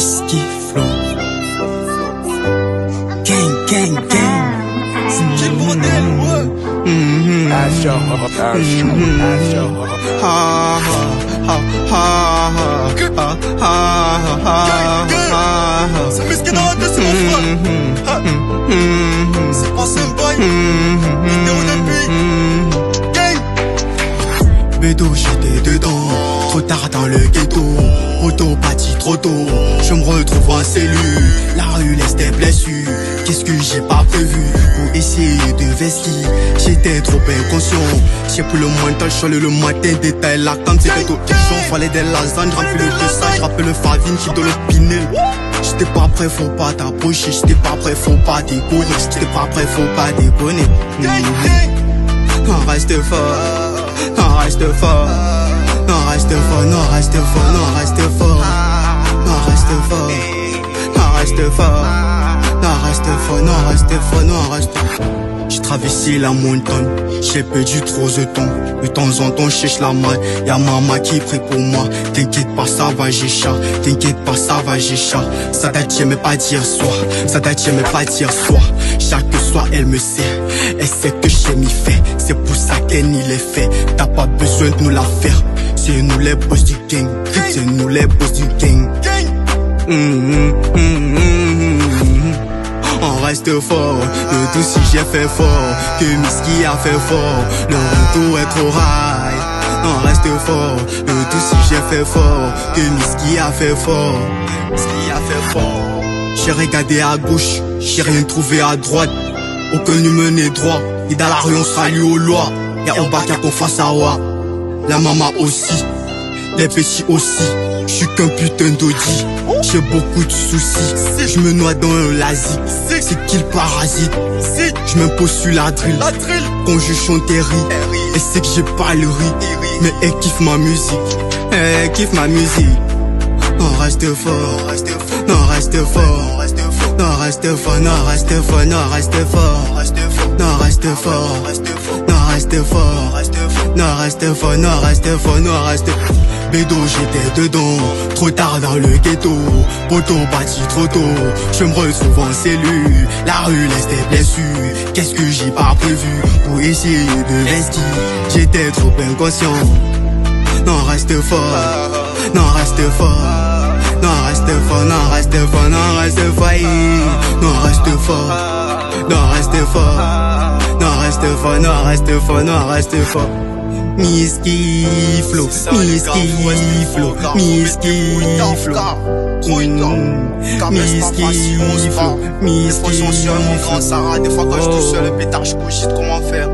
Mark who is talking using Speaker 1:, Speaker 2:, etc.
Speaker 1: Miski Flow. Gang, gang, gang.
Speaker 2: Quel bordel, ouais. C'est Miski dans la tête, c'est mon frère. C'est pas sympa. Vidéo depuis. Gang.
Speaker 1: Bédo, j'étais dedans, trop tard dans le ghetto. Auto parti trop tôt, je me retrouve en cellule. La rue laisse des blessures, qu'est-ce que j'ai pas prévu pour essayer de vestir. J'étais trop inconscient, j'ai pris le mental, je le matin, détail la cam, c'était tout question. Fallait des lasagnes, remplis le message, rappelle le favine, qui dans le pinel. J'étais pas prêt, faut pas t'approcher, j'étais pas prêt, faut pas déconner, j'étais pas prêt, faut pas déconner. On reste fort, on reste fort. Non reste fort, non reste fort, non reste fort. Non reste fort, non reste fort. Non reste fort, non reste fort, non reste fort. J'ai traversé la montagne, j'ai perdu trop de temps. De temps en temps, je cherche la malle. Y'a maman qui prie pour moi. T'inquiète pas, ça va, j'ai chat. T'inquiète pas, ça va, j'ai chat. Ça date, j'aimais pas dire soir. Ça date, j'aimais pas dire soir. Chaque soir, elle me sert. Elle sait que j'ai m'y fait. C'est pour ça qu'elle n'y les fait. T'as pas besoin de nous la faire. C'est nous les boss du gang. C'est nous les boss du gang. On reste fort, le tout si j'ai fait fort, que Miski a fait fort, le retour est trop high. On reste fort, le tout si j'ai fait fort, que Miski a fait fort, Miski a fait fort. J'ai regardé à gauche, j'ai rien trouvé à droite, aucun ne menait droit, et dans la rue on salue aux lois, y'a Obaka qu'on fasse à wa. La maman aussi, les petits aussi. J'suis qu'un putain d'audi, j'ai beaucoup de soucis. Je me noie dans un lasique, c'est qu'il parasite. Je m'impose sur la drill, quand je chante elle rit. Elle sait que j'ai pas le riz, mais elle kiffe ma musique. Elle kiffe ma musique. On reste fort, non reste fort, non reste fort, non reste fort, non reste fort, non reste fort, non reste fort, non reste fort, non reste fort, non reste fort. Bédo, j'étais dedans, trop tard dans le ghetto. Poto bâti trop tôt, je me retrouve en cellule. La rue laisse des blessures, qu'est-ce que j'ai pas prévu pour essayer de vestir. J'étais trop inconscient. Non reste fort, non reste fort. Non reste fort, non reste fort, non reste fort. Non reste fort, non reste fort. Non reste fort, non reste fort, non reste fort. Miski Flow, Miski Flow, Miski Flow. Miski Flow, Miski Flow.
Speaker 2: Des fois quand je touche sur le pétard, je cogite comment faire.